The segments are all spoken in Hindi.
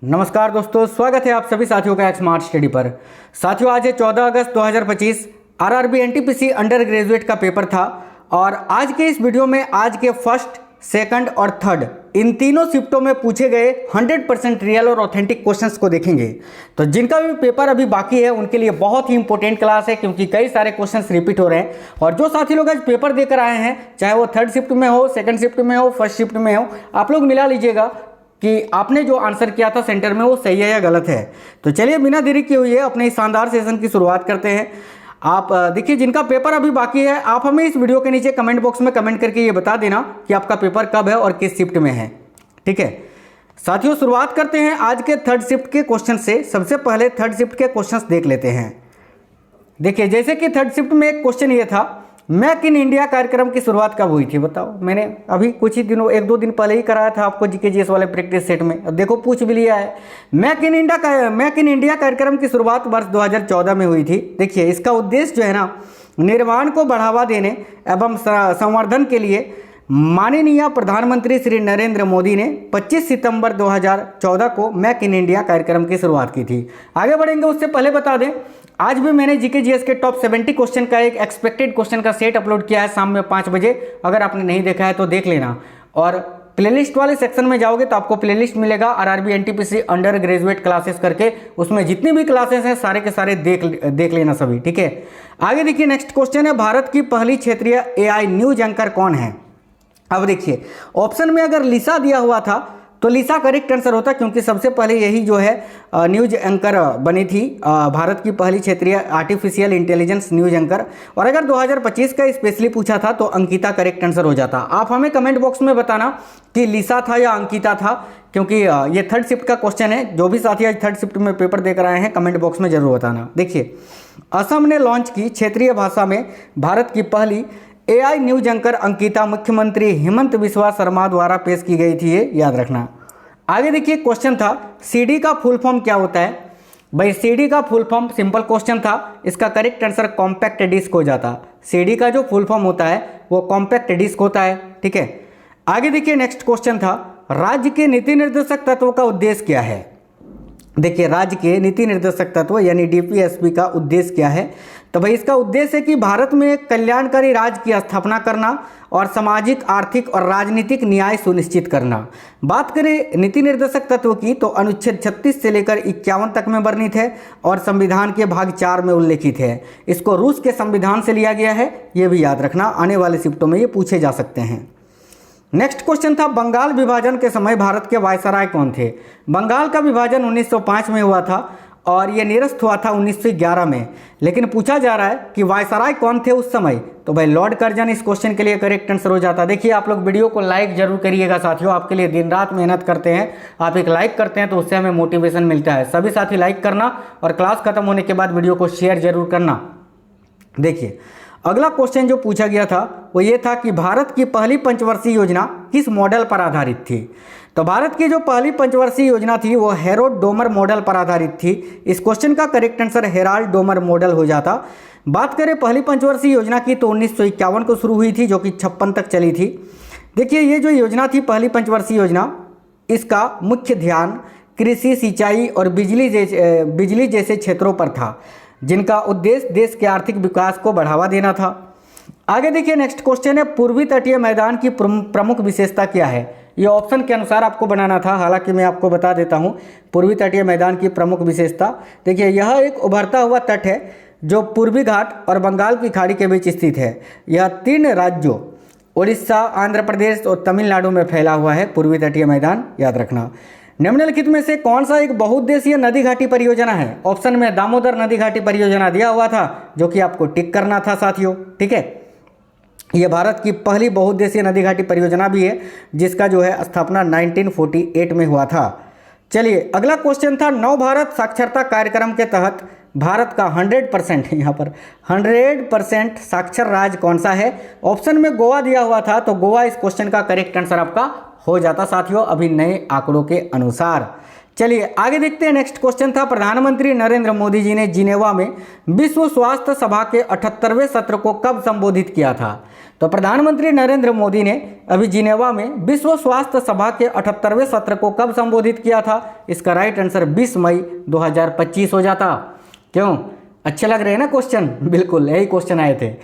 नमस्कार दोस्तों, स्वागत है आप सभी साथियों का एक स्मार्ट स्टडी पर। साथियों, आज है 14 अगस्त 2025। आरआरबी एनटीपीसी अंडर ग्रेजुएट का पेपर था और आज के इस वीडियो में आज के फर्स्ट, सेकंड और थर्ड इन तीनों शिफ्टों में पूछे गए 100% रियल और ऑथेंटिक क्वेश्चंस को देखेंगे। तो जिनका भी पेपर अभी बाकी है उनके लिए बहुत ही इंपॉर्टेंट क्लास है, क्योंकि कई सारे क्वेश्चंस रिपीट हो रहे हैं। और जो साथी लोग आज पेपर देकर आए हैं, चाहे वो थर्ड शिफ्ट में हो, सेकंड शिफ्ट में हो, फर्स्ट शिफ्ट में हो, आप लोग मिला लीजिएगा कि आपने जो आंसर किया था सेंटर में वो सही है या गलत है। तो चलिए बिना देरी किए हुए अपने इस शानदार सेशन की शुरुआत करते हैं। आप देखिए, जिनका पेपर अभी बाकी है आप हमें इस वीडियो के नीचे कमेंट बॉक्स में कमेंट करके ये बता देना कि आपका पेपर कब है और किस शिफ्ट में है। ठीक है साथियों, शुरुआत करते हैं आज के थर्ड शिफ्ट के क्वेश्चन से। सबसे पहले थर्ड शिफ्ट के क्वेश्चंस देख लेते हैं। देखिए, जैसे कि थर्ड शिफ्ट में एक क्वेश्चन ये था, मेक इन इंडिया कार्यक्रम की शुरुआत कब हुई थी बताओ। मैंने अभी कुछ ही दिनों, एक दो दिन पहले ही कराया था आपको जीके जीएस वाले प्रैक्टिस सेट में। अब देखो पूछ भी लिया है। मेक इन इंडिया कार्यक्रम की शुरुआत वर्ष 2014 में हुई थी। देखिए, इसका उद्देश्य जो है ना, निर्माण को बढ़ावा देने एवं संवर्धन के लिए माननीय प्रधानमंत्री श्री नरेंद्र मोदी ने 25 सितंबर 2014 को मेक इन इंडिया कार्यक्रम की शुरुआत की थी। आगे बढ़ेंगे उससे पहले बता दें, आज भी मैंने जीके जीएस के टॉप 70 क्वेश्चन का एक एक्सपेक्टेड क्वेश्चन का सेट अपलोड किया है शाम में 5 बजे। अगर आपने नहीं देखा है तो देख लेना। और प्लेलिस्ट वाले सेक्शन में जाओगे तो आपको प्लेलिस्ट मिलेगा RRB NTPC under graduate classes करके। उसमें जितनी भी क्लासेस हैं सारे के सारे देख लेना सभी। ठीक है, आगे देखिए, नेक्स्ट क्वेश्चन है, भारत की पहली क्षेत्रीय एआई न्यूज एंकर कौन है। अब देखिए, ऑप्शन में अगर लिसा दिया हुआ था तो लिसा करेक्ट आंसर होता, क्योंकि सबसे पहले यही जो है न्यूज एंकर बनी थी, भारत की पहली क्षेत्रीय आर्टिफिशियल इंटेलिजेंस न्यूज एंकर। और अगर 2025 का स्पेशली पूछा था तो अंकिता करेक्ट आंसर हो जाता। आप हमें कमेंट बॉक्स में बताना कि लिसा था या अंकिता था, क्योंकि ये थर्ड शिफ्ट का क्वेश्चन है। जो भी साथी आज थर्ड शिफ्ट में पेपर देकर आए हैं कमेंट बॉक्स में जरूर बताना। देखिए, असम ने लॉन्च की क्षेत्रीय भाषा में भारत की पहली एआई न्यूज एंकर अंकिता मुख्यमंत्री हेमंत बिस्वा शर्मा द्वारा पेश की गई थी, ये याद रखना। आगे देखिए, क्वेश्चन था सीडी का फुल फॉर्म क्या होता है। भाई, सीडी का फुल फॉर्म, सिंपल क्वेश्चन था, इसका करेक्ट आंसर कॉम्पैक्ट डिस्क हो जाता। सीडी का जो फुल फॉर्म होता है वो कॉम्पैक्ट डिस्क होता है। ठीक है, आगे देखिए, नेक्स्ट क्वेश्चन था, राज्य के नीति निर्देशक तत्व का उद्देश्य क्या है। देखिए, राज्य के नीति निर्देशक तत्व यानी डीपीएसपी का उद्देश्य क्या है। तो भाई, इसका उद्देश्य है कि भारत में एक कल्याणकारी राज्य की स्थापना करना और सामाजिक, आर्थिक और राजनीतिक न्याय सुनिश्चित करना। बात करें नीति निर्देशक तत्व की तो अनुच्छेद 36 से लेकर 51 तक में वर्णित है और संविधान के भाग 4 में उल्लेखित है। इसको रूस के संविधान से लिया गया है, ये भी याद रखना, आने वाले शिफ्टों में ये पूछे जा सकते हैं। नेक्स्ट क्वेश्चन था, बंगाल विभाजन के समय भारत के वायसराय कौन थे। बंगाल का विभाजन 1905 में हुआ था और यह निरस्त हुआ था 1911 में। लेकिन पूछा जा रहा है कि वायसराय कौन थे उस समय, तो भाई लॉर्ड कर्जन इस क्वेश्चन के लिए करेक्ट आंसर हो जाता। देखिए, आप लोग वीडियो को लाइक जरूर करिएगा साथियों, आपके लिए दिन रात मेहनत करते हैं। आप एक लाइक करते हैं तो उससे हमें मोटिवेशन मिलता है। सभी साथी लाइक करना और क्लास खत्म होने के बाद वीडियो को शेयर जरूर करना। देखिए, अगला क्वेश्चन जो पूछा गया था वो ये था कि भारत की पहली पंचवर्षीय योजना किस मॉडल पर आधारित थी। तो भारत की जो पहली पंचवर्षीय योजना थी वो हेरोल्ड डोमर मॉडल पर आधारित थी। इस क्वेश्चन का correct answer Herald Domar model हो जाता। बात करें पहली पंचवर्षीय योजना की तो 1951 को शुरू हुई थी, जो कि 56 तक चली थी। देखिए, ये जो योजना थी पहली पंचवर्षीय योजना, इसका मुख्य ध्यान कृषि, सिंचाई और बिजली जैसे क्षेत्रों पर था, जिनका उद्देश्य देश के आर्थिक विकास को बढ़ावा देना था। आगे देखिए, नेक्स्ट क्वेश्चन है, पूर्वी तटीय मैदान की प्रमुख विशेषता क्या है। ये ऑप्शन के अनुसार आपको बनाना था, हालांकि मैं आपको बता देता हूँ पूर्वी तटीय मैदान की प्रमुख विशेषता। देखिए, यह एक उभरता हुआ तट है जो पूर्वी घाट और बंगाल की खाड़ी के बीच स्थित है। यह 3 राज्यों उड़ीसा, आंध्र प्रदेश और तमिलनाडु में फैला हुआ है पूर्वी तटीय मैदान, याद रखना। निम्नलिखित में से कौन सा एक बहुउद्देशीय नदी घाटी परियोजना है। ऑप्शन में दामोदर नदी घाटी परियोजना दिया हुआ था, जो कि आपको टिक करना था साथियों। ठीक है, यह भारत की पहली बहुउद्देशीय नदी घाटी परियोजना भी है, जिसका जो है स्थापना 1948 में हुआ था। चलिए, अगला क्वेश्चन था, नव भारत साक्षरता कार्यक्रम के तहत भारत का 100% यहाँ पर 100% साक्षर राज्य कौन सा है। ऑप्शन में गोवा दिया हुआ था, तो गोवा इस क्वेश्चन का करेक्ट आंसर आपका हो जाता साथियों, अभी नए आंकड़ों के अनुसार। चलिए आगे देखते हैं। नेक्स्ट क्वेश्चन था, प्रधानमंत्री नरेंद्र मोदी जी ने जिनेवा में विश्व स्वास्थ्य सभा के 78वें सत्र को कब संबोधित किया था? तो प्रधानमंत्री नरेंद्र मोदी ने अभी जिनेवा में विश्व स्वास्थ्य सभा के 78वें सत्र को कब संबोधित किया था? इसका राइट आंसर 20 मई 2025 हो जाता। क्यों, अच्छे लग रहे हैं ना क्वेश्चन? बिल्कुल यही क्वेश्चन आए थे।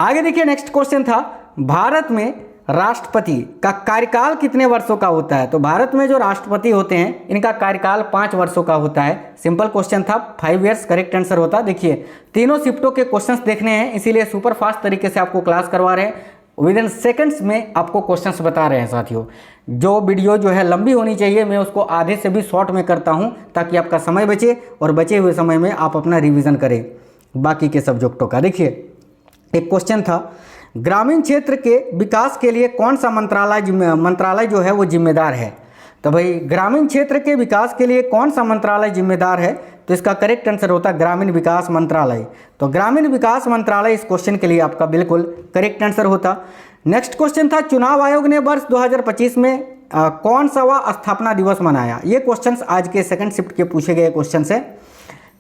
आगे देखिए, नेक्स्ट क्वेश्चन था, भारत में राष्ट्रपति का कार्यकाल कितने वर्षों का होता है? तो भारत में जो राष्ट्रपति होते हैं इनका कार्यकाल 5 वर्षों का होता है। सिंपल क्वेश्चन था, 5 ईयर्स करेक्ट आंसर होता। देखिए तीनों शिफ्टों के क्वेश्चंस देखने हैं, इसीलिए सुपर फास्ट तरीके से आपको क्लास करवा रहे हैं, विद इन सेकंड्स में आपको क्वेश्चंस बता रहे हैं। साथियों जो वीडियो जो है लंबी होनी चाहिए, मैं उसको आधे से भी शॉर्ट में करता हूँ ताकि आपका समय बचे और बचे हुए समय में आप अपना रिविजन करें बाकी के सब्जेक्टों का। देखिए एक क्वेश्चन था, ग्रामीण क्षेत्र के विकास के लिए कौन सा मंत्रालय जो है वो जिम्मेदार है? तो भाई ग्रामीण क्षेत्र के विकास के लिए कौन सा मंत्रालय जिम्मेदार है? तो इसका करेक्ट आंसर होता है ग्रामीण विकास मंत्रालय। तो ग्रामीण विकास मंत्रालय इस क्वेश्चन के लिए आपका बिल्कुल करेक्ट आंसर होता। नेक्स्ट क्वेश्चन था, चुनाव आयोग ने वर्ष 2025 में कौन सा स्थापना दिवस मनाया? ये क्वेश्चंस आज के सेकंड शिफ्ट के पूछे गए क्वेश्चन है।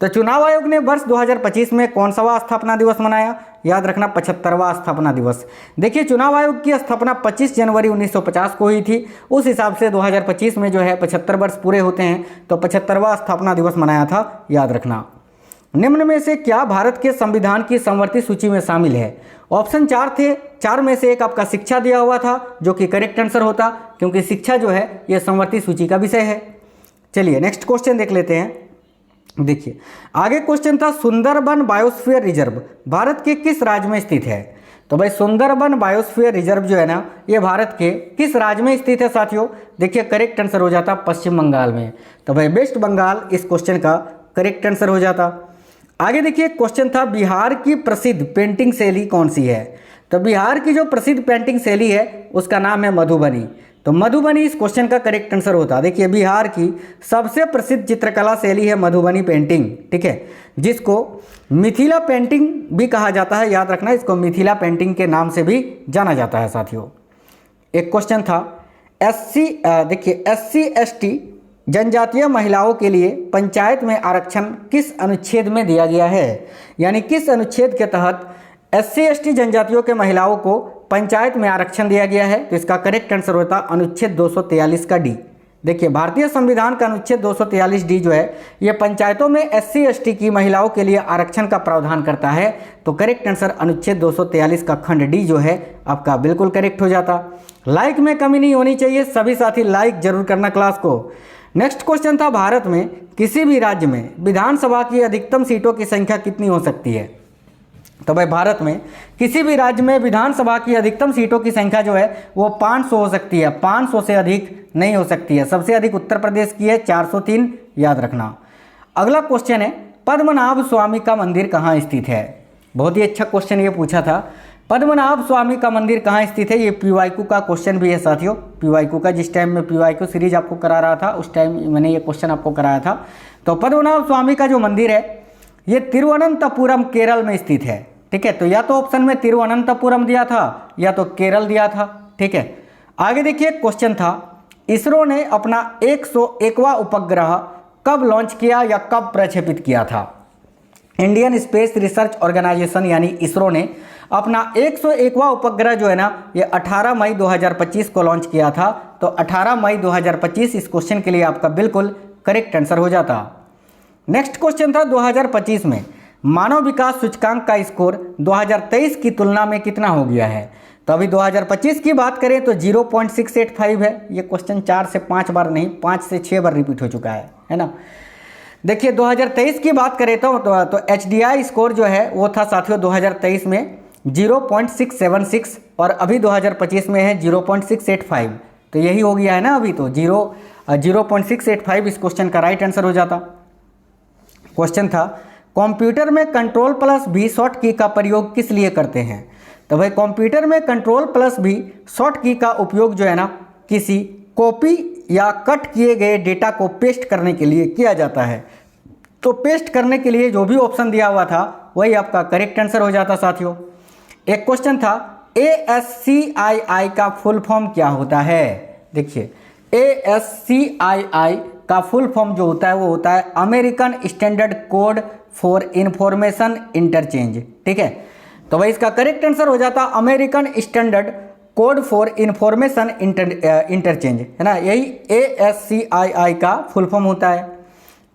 तो चुनाव आयोग ने वर्ष 2025 में कौन सा स्थापना दिवस मनाया? याद रखना 75वां स्थापना दिवस। देखिए चुनाव आयोग की स्थापना 25 जनवरी 1950 को हुई थी। उस हिसाब से 2025 में जो है 75 वर्ष पूरे होते हैं, तो 75वां स्थापना दिवस मनाया था, याद रखना। निम्न में से क्या भारत के संविधान की समवर्ती सूची में शामिल है? ऑप्शन 4 थे, 4 में से एक आपका शिक्षा दिया हुआ था, जो कि करेक्ट आंसर होता, क्योंकि शिक्षा जो है यह समवर्ती सूची का विषय है। चलिए नेक्स्ट क्वेश्चन देख लेते हैं। देखिए आगे क्वेश्चन था, सुंदरबन बायोस्फीयर रिजर्व भारत के किस राज्य में स्थित है? तो भाई सुंदरबन बायोस्फीयर रिजर्व जो है ना, ये भारत के किस राज्य में स्थित है साथियों? देखिए करेक्ट आंसर हो जाता पश्चिम बंगाल में। तो भाई वेस्ट बंगाल इस क्वेश्चन का करेक्ट आंसर हो जाता। आगे देखिए क्वेश्चन था, बिहार की प्रसिद्ध पेंटिंग शैली कौन सी है? तो बिहार की जो प्रसिद्ध पेंटिंग शैली है उसका नाम है मधुबनी। तो मधुबनी इस क्वेश्चन का करेक्ट आंसर होता। देखिए बिहार की सबसे प्रसिद्ध चित्रकला शैली है मधुबनी पेंटिंग, ठीक है, जिसको मिथिला पेंटिंग भी कहा जाता है। याद रखना इसको मिथिला पेंटिंग के नाम से भी जाना जाता है साथियों। एक क्वेश्चन था, देखिए SC ST जनजातीय महिलाओं के लिए पंचायत में आरक्षण किस अनुच्छेद में दिया गया है? यानी किस अनुच्छेद के तहत SC ST जनजातियों के महिलाओं को पंचायत में आरक्षण दिया गया है? तो इसका करेक्ट आंसर होता अनुच्छेद 243 का डी। देखिए भारतीय संविधान का अनुच्छेद 243 डी जो है ये पंचायतों में SC ST की महिलाओं के लिए आरक्षण का प्रावधान करता है। तो करेक्ट आंसर अनुच्छेद 243 का खंड डी जो है आपका बिल्कुल करेक्ट हो जाता। लाइक में कमी नहीं होनी चाहिए, सभी साथी लाइक जरूर करना क्लास को। नेक्स्ट क्वेश्चन था, भारत में किसी भी राज्य में विधानसभा की अधिकतम सीटों की संख्या कितनी हो सकती है? तो भाई भारत में किसी भी राज्य में विधानसभा की अधिकतम सीटों की संख्या जो है वो 500 हो सकती है, 500 से अधिक नहीं हो सकती है। सबसे अधिक उत्तर प्रदेश की है 403, याद रखना। अगला क्वेश्चन है, पद्मनाभ स्वामी का मंदिर कहाँ स्थित है? बहुत ही अच्छा क्वेश्चन ये पूछा था, पद्मनाभ स्वामी का मंदिर कहाँ स्थित है? ये PYQ का क्वेश्चन भी है साथियों। PYQ का जिस टाइम में PYQ सीरीज आपको करा रहा था उस टाइम मैंने ये क्वेश्चन आपको कराया था। तो पद्मनाभ स्वामी का जो मंदिर है ये तिरुवनंतपुरम केरल में स्थित है, ठीक है। तो या तो ऑप्शन में तिरुवनंतपुरम दिया था या तो केरल दिया था, ठीक है। आगे देखिए क्वेश्चन था, इसरो ने अपना 101वां उपग्रह कब लॉन्च किया या कब प्रक्षेपित किया था? इंडियन स्पेस रिसर्च ऑर्गेनाइजेशन यानी इसरो ने अपना 101वां उपग्रह जो है ना ये 18 मई 2025 को लॉन्च किया था। तो 18 मई 2025 इस क्वेश्चन के लिए आपका बिल्कुल करेक्ट आंसर हो जाता। नेक्स्ट क्वेश्चन था, 2025 में मानव विकास सूचकांक का स्कोर 2023 की तुलना में कितना हो गया है? तो अभी 2025 की बात करें तो 0.685 है। ये क्वेश्चन 4 से 5 बार नहीं 5 से 6 बार रिपीट हो चुका है ना। देखिए 2023 की बात करें तो HDI स्कोर जो है वो था साथियों 2023 में 0.676 और अभी 2025 में है 0.685। तो यही हो गया है ना, अभी तो 0.685 इस क्वेश्चन का राइट आंसर हो जाता। क्वेश्चन था, कंप्यूटर में Ctrl+V शॉर्ट की का प्रयोग किस लिए करते हैं? तो भाई कंप्यूटर में Ctrl+V शॉर्ट की का उपयोग जो है ना किसी कॉपी या कट किए गए डेटा को पेस्ट करने के लिए किया जाता है। तो पेस्ट करने के लिए जो भी ऑप्शन दिया हुआ था वही आपका करेक्ट आंसर हो जाता साथियों। एक क्वेश्चन था, ASCII का फुल फॉर्म क्या होता है? देखिए ASCII का फुल फॉर्म जो होता है वो होता है American standard code for information interchange. ठीक है, तो भाई इसका करेक्ट आंसर हो जाता American standard code for information interchange, है ना, यही ASCII का फुल फॉर्म होता है।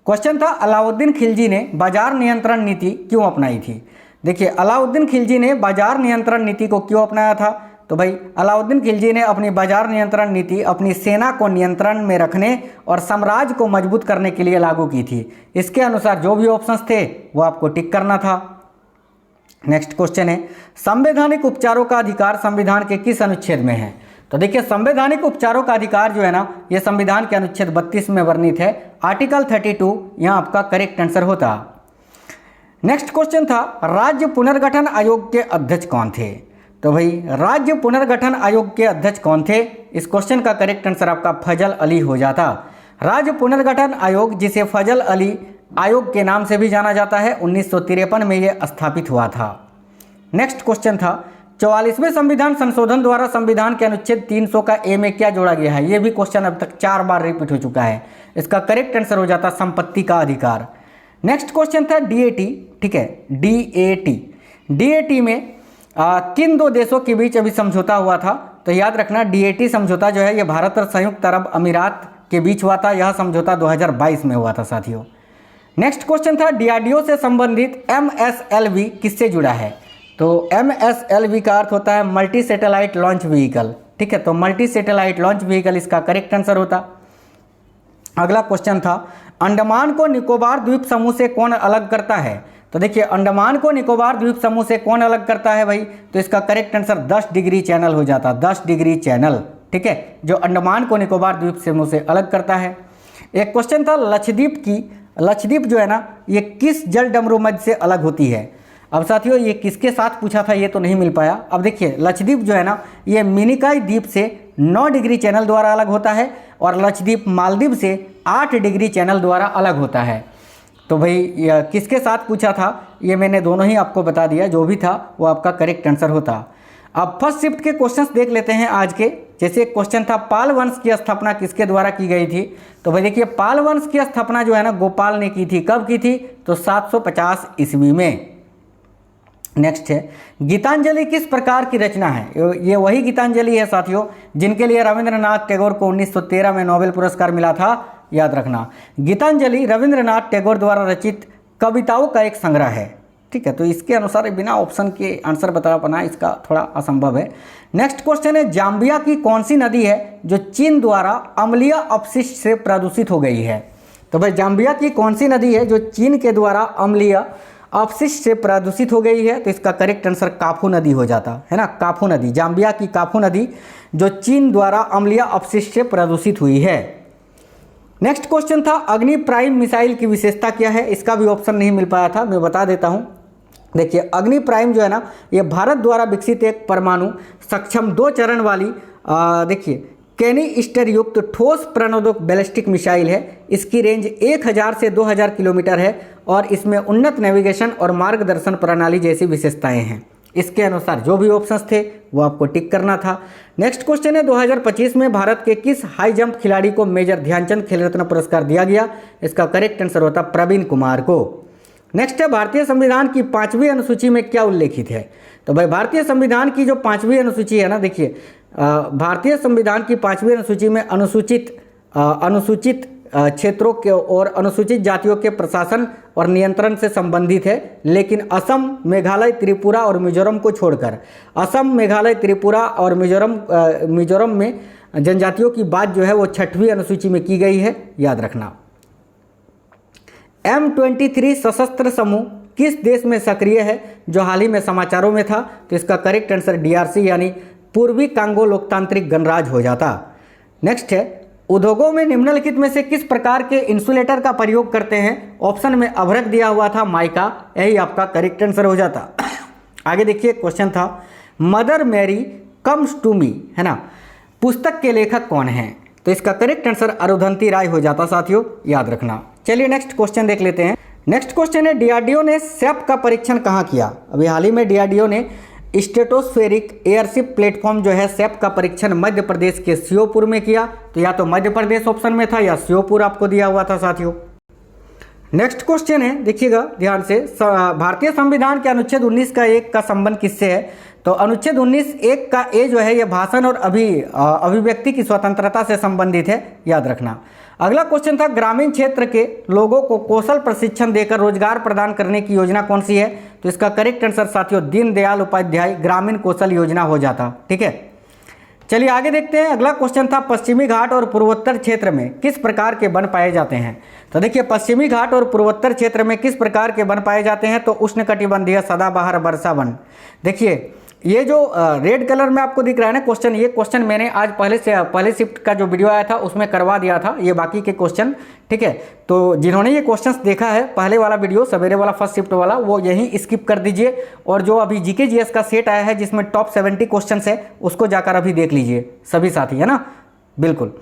क्वेश्चन था अलाउद्दीन खिलजी ने बाजार नियंत्रण नीति क्यों अपनाई थी। देखिए अलाउद्दीन खिलजी ने बाजार नियंत्रण नीति को क्यों अपनाया था, तो भाई अलाउद्दीन खिलजी ने अपनी बाजार नियंत्रण नीति अपनी सेना को नियंत्रण में रखने और साम्राज्य को मजबूत करने के लिए लागू की थी। इसके अनुसार जो भी ऑप्शंस थे वो आपको टिक करना था। नेक्स्ट क्वेश्चन है संवैधानिक उपचारों का अधिकार संविधान के किस अनुच्छेद में है। तो देखिए संवैधानिक उपचारों का अधिकार जो है ना ये संविधान के अनुच्छेद 32 में वर्णित है, आर्टिकल 32 यहाँ आपका करेक्ट आंसर होता। नेक्स्ट क्वेश्चन था राज्य पुनर्गठन आयोग के अध्यक्ष कौन थे। तो भाई राज्य पुनर्गठन आयोग के अध्यक्ष कौन थे, इस क्वेश्चन का करेक्ट आंसर आपका फजल अली हो जाता। राज्य पुनर्गठन आयोग जिसे फजल अली आयोग के नाम से भी जाना जाता है 1953 में यह स्थापित हुआ था। नेक्स्ट क्वेश्चन था 44वें संविधान संशोधन द्वारा संविधान के अनुच्छेद 300 का ए में क्या जोड़ा गया है। यह भी क्वेश्चन अब तक 4 बार रिपीट हो चुका है, इसका करेक्ट आंसर हो जाता संपत्ति का अधिकार। नेक्स्ट क्वेश्चन था DAT। ठीक है, DAT में किन 2 देशों के बीच अभी समझौता हुआ था। तो याद रखना DAT समझौता जो है ये भारत और संयुक्त अरब अमीरात के बीच हुआ था। यह समझौता 2022 में हुआ था साथियों। नेक्स्ट क्वेश्चन था DRDO से संबंधित MSLV किससे जुड़ा है। तो MSLV का अर्थ होता है मल्टी सैटेलाइट लॉन्च व्हीकल। ठीक है, तो मल्टी सैटेलाइट लॉन्च व्हीकल इसका करेक्ट आंसर होता। अगला क्वेश्चन था अंडमान को निकोबार द्वीप समूह से कौन अलग करता है। तो देखिए अंडमान को निकोबार द्वीप समूह से कौन अलग करता है भाई, तो इसका करेक्ट आंसर 10 डिग्री चैनल हो जाता, 10 डिग्री चैनल। ठीक है, जो अंडमान को निकोबार द्वीप समूह से अलग करता है। एक क्वेश्चन था लक्षद्वीप जो है ना ये किस जल डमरू मध्य से अलग होती है। अब साथियों ये किसके साथ पूछा था ये तो नहीं मिल पाया। अब देखिए लक्षद्वीप जो है ना ये मिनिकॉय द्वीप से 9 डिग्री चैनल द्वारा अलग होता है और लक्षद्वीप मालदीव से 8 डिग्री चैनल द्वारा अलग होता है। तो भाई किसके साथ पूछा था ये मैंने दोनों ही आपको बता दिया, जो भी था वो आपका करेक्ट आंसर होता। अब फर्स्ट शिफ्ट के क्वेश्चंस देख लेते हैं आज के। जैसे एक क्वेश्चन था पाल वंश की स्थापना किसके द्वारा की गई थी। तो भाई देखिए पाल वंश की स्थापना जो है ना गोपाल ने की थी। कब की थी, तो 750 ईस्वी में। नेक्स्ट है गीतांजलि किस प्रकार की रचना है। ये वही गीतांजलि है साथियों जिनके लिए रविंद्रनाथ टैगोर को 1913 में नोबेल पुरस्कार मिला था। याद रखना गीतांजलि रविंद्रनाथ टैगोर द्वारा रचित कविताओं का एक संग्रह है। ठीक है, तो इसके अनुसार बिना ऑप्शन के आंसर बता पाना इसका थोड़ा असंभव है। नेक्स्ट क्वेश्चन है जाम्बिया की कौन सी नदी है जो चीन द्वारा अम्लीय अपशिष्ट से प्रदूषित हो गई है। तो भाई जाम्बिया की कौन सी नदी है जो चीन के द्वारा अम्लीय अपशिष्ट से प्रदूषित हो गई है। तो इसका करेक्ट आंसर काफू नदी हो जाता है ना, काफू नदी, जाम्बिया की काफू नदी जो चीन द्वारा अम्लीय अपशिष्ट से प्रदूषित हुई है। नेक्स्ट क्वेश्चन था अग्नि प्राइम मिसाइल की विशेषता क्या है। इसका भी ऑप्शन नहीं मिल पाया था, मैं बता देता हूं। देखिए अग्नि प्राइम जो है ना ये भारत द्वारा विकसित एक परमाणु सक्षम 2 चरण वाली देखिए कैनिस्टर युक्त ठोस प्रणोदक बैलिस्टिक मिसाइल है। इसकी रेंज 1000 से 2000 किलोमीटर है और इसमें उन्नत नेविगेशन और मार्गदर्शन प्रणाली जैसी विशेषताएं हैं। इसके अनुसार जो भी ऑप्शंस थे वो आपको टिक करना था। नेक्स्ट क्वेश्चन है 2025 में भारत के किस हाई जंप खिलाड़ी को मेजर ध्यानचंद खेल रत्न पुरस्कार दिया गया। इसका करेक्ट आंसर होता प्रवीण कुमार को। नेक्स्ट है भारतीय संविधान की 5वीं अनुसूची में क्या उल्लेखित है। तो भाई भारतीय संविधान की जो 5वीं अनुसूची है ना, देखिए भारतीय संविधान की 5वीं अनुसूची में अनुसूचित क्षेत्रों के और अनुसूचित जातियों के प्रशासन और नियंत्रण से संबंधित है, लेकिन असम, मेघालय, त्रिपुरा और मिजोरम को छोड़कर असम, मेघालय, त्रिपुरा और मिजोरम में जनजातियों की बात जो है वो 6वीं अनुसूची में की गई है। याद रखना M23 सशस्त्र समूह किस देश में सक्रिय है जो हाल ही में समाचारों में था। तो इसका करेक्ट आंसर DRC यानी पूर्वी कांगो लोकतांत्रिक गणराज्य हो जाता। नेक्स्ट है उद्योगों में निम्नलिखित में से किस प्रकार के इंसुलेटर का प्रयोग करते हैं। ऑप्शन में अभ्रक दिया हुआ था माइका, यही आपका करेक्ट आंसर हो जाता। आगे देखिए क्वेश्चन था mother Mary comes to me, है ना, पुस्तक के लेखक कौन हैं। तो इसका करेक्ट आंसर अरुंधति राय हो जाता साथियों, याद रखना। चलिए नेक्स्ट क्वेश्चन देख लेते हैं। नेक्स्ट क्वेश्चन है DRDO ने सैप का परीक्षण कहाँ किया। अभी हाल ही में DRDO ने स्ट्रेटोस्फेरिक एयरशिप प्लेटफॉर्म जो है सेप का परीक्षण मध्य प्रदेश के श्योपुर में किया। तो या तो मध्य प्रदेश ऑप्शन में था या श्योपुर आपको दिया हुआ था साथियों। नेक्स्ट क्वेश्चन है, देखिएगा ध्यान से, भारतीय संविधान के अनुच्छेद 19 का 1 का संबंध किससे है? तो अनुच्छेद 19(1) का ए जो है ये भाषण और अभिव्यक्ति की स्वतंत्रता से संबंधित है, याद रखना। अगला क्वेश्चन था, ग्रामीण क्षेत्र के लोगों को कौशल प्रशिक्षण देकर रोजगार प्रदान करने की योजना कौन सी है? तो इसका करेक्ट आंसर साथियों दीनदयाल उपाध्याय ग्रामीण कौशल योजना हो जाता। ठीक है, चलिए आगे देखते हैं। अगला क्वेश्चन था, पश्चिमी घाट और पूर्वोत्तर क्षेत्र में किस प्रकार के वन पाए जाते हैं? तो देखिए पश्चिमी घाट और पूर्वोत्तर क्षेत्र में किस प्रकार के वन पाए जाते हैं? तो उष्णकटिबंधीय सदाबहार वर्षा वन। देखिए ये जो रेड कलर में आपको दिख रहा है ना क्वेश्चन, ये क्वेश्चन मैंने आज पहले शिफ्ट का जो वीडियो आया था उसमें करवा दिया था, ये बाकी के क्वेश्चन। ठीक है, तो जिन्होंने ये क्वेश्चंस देखा है पहले वाला वीडियो सवेरे वाला फर्स्ट शिफ्ट वाला, वो यहीं स्किप कर दीजिए और जो अभी जीके जीएस का सेट आया है जिसमें टॉप 70 क्वेश्चन है उसको जाकर अभी देख लीजिए सभी साथी, है ना। बिल्कुल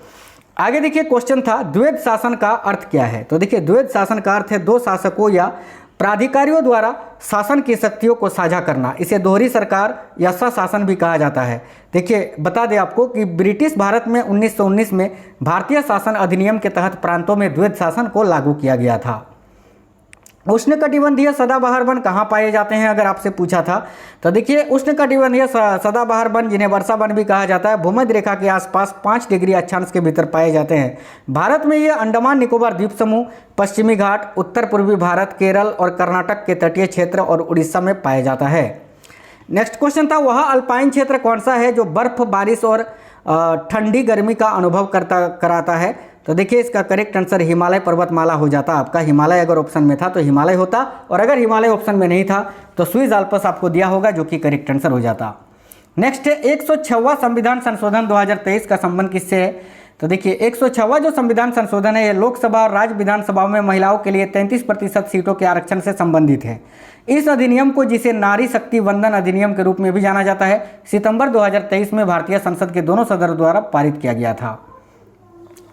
आगे देखिए, क्वेश्चन था द्वैध शासन का अर्थ क्या है? तो देखिए द्वैध शासन का अर्थ है दो शासकों या प्राधिकारियों द्वारा शासन की शक्तियों को साझा करना। इसे दोहरी सरकार या स्वशासन भी कहा जाता है। देखिए बता दें आपको कि ब्रिटिश भारत में 1919 में भारतीय शासन अधिनियम के तहत प्रांतों में द्वैध शासन को लागू किया गया था। उष्णकटिबंधीय सदाबहार वन कहाँ पाए जाते हैं अगर आपसे पूछा था? तो देखिए उष्णकटिबंधीय सदाबहार वन, जिन्हें वर्षा वन भी कहा जाता है, भूमध्य रेखा के आसपास 5 डिग्री अक्षांश के भीतर पाए जाते हैं। भारत में ये अंडमान निकोबार द्वीप समूह, पश्चिमी घाट, उत्तर पूर्वी भारत, केरल और कर्नाटक के तटीय क्षेत्र और उड़ीसा में पाया जाता है। नेक्स्ट क्वेश्चन था, वह अल्पाइन क्षेत्र कौन सा है जो बर्फ, बारिश और ठंडी गर्मी का अनुभव कराता है? तो देखिए इसका करेक्ट आंसर हिमालय पर्वतमाला हो जाता आपका। हिमालय अगर ऑप्शन में था तो हिमालय होता, और अगर हिमालय ऑप्शन में नहीं था तो स्विस आल्प्स आपको दिया होगा, जो कि करेक्ट आंसर हो जाता। नेक्स्ट है 106वां संविधान संशोधन 2023 का संबंध किससे है? तो देखिए 106वां जो संविधान संशोधन है ये लोकसभा और राज्य विधानसभाओं में महिलाओं के लिए 33% सीटों के आरक्षण से संबंधित है। इस अधिनियम को, जिसे नारी शक्ति वंदन अधिनियम के रूप में भी जाना जाता है, सितंबर 2023 में भारतीय संसद के दोनों सदनों द्वारा पारित किया गया था।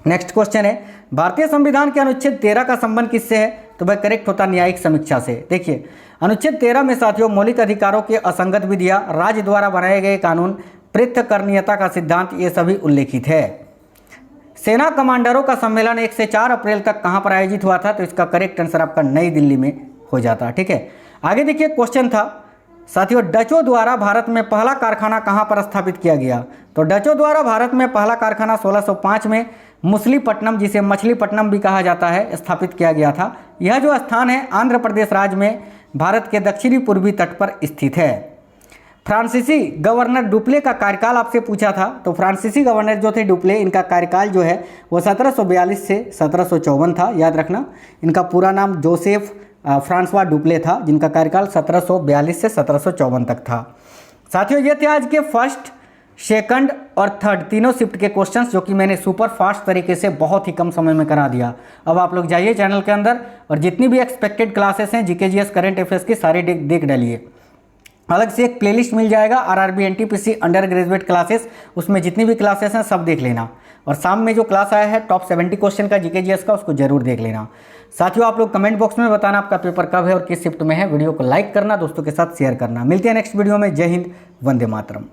नेक्स्ट क्वेश्चन है, भारतीय संविधान के अनुच्छेद 13 का संबंध किससे है? तो वह करेक्ट होता न्यायिक समीक्षा से। देखिए अनुच्छेद 13 में साथियों मौलिक अधिकारों के असंगत विधियां, राज्य द्वारा बनाए गए कानून, पृथक्करणीयता का सिद्धांत, ये सभी उल्लेखित है। सेना कमांडरों का सम्मेलन 1 से 4 अप्रैल तक कहां पर आयोजित हुआ था? तो इसका करेक्ट आंसर आपका नई दिल्ली में हो जाता। ठीक है, आगे देखिए क्वेश्चन था साथियों, डचों द्वारा भारत में पहला कारखाना कहां पर स्थापित किया गया? तो डचों द्वारा भारत में पहला कारखाना 1605 में मछलीपट्टनम, जिसे मछलीपट्टनम भी कहा जाता है, स्थापित किया गया था। यह जो स्थान है आंध्र प्रदेश राज्य में भारत के दक्षिणी पूर्वी तट पर स्थित है। फ्रांसीसी गवर्नर डुप्ले का कार्यकाल आपसे पूछा था। तो फ्रांसीसी गवर्नर जो थे डुप्ले, इनका कार्यकाल जो है वो 1742 से 1754 था, याद रखना। इनका पूरा नाम जोसेफ फ्रांसवा डुप्ले था, जिनका कार्यकाल 1742 से 1754 तक था। साथियों ये थे आज के फर्स्ट, सेकंड और थर्ड तीनों शिफ्ट के क्वेश्चंस, जो कि मैंने सुपर फास्ट तरीके से बहुत ही कम समय में करा दिया। अब आप लोग जाइए चैनल के अंदर और जितनी भी एक्सपेक्टेड क्लासेस हैं जीके जीएस करंट अफेयर्स की सारी देख डालिए। अलग से एक प्लेलिस्ट मिल जाएगा RRB NTPC under graduate classes, उसमें जितनी भी क्लासेस हैं सब देख लेना। और शाम में जो क्लास आया है टॉप 70 क्वेश्चन का जीके जीएस का, उसको जरूर देख लेना। साथियों आप लोग कमेंट बॉक्स में बताना आपका पेपर कब है और किस शिफ्ट में है। वीडियो को लाइक करना, दोस्तों के साथ शेयर करना। मिलते हैं नेक्स्ट वीडियो में। जय हिंद, वंदे मातरम।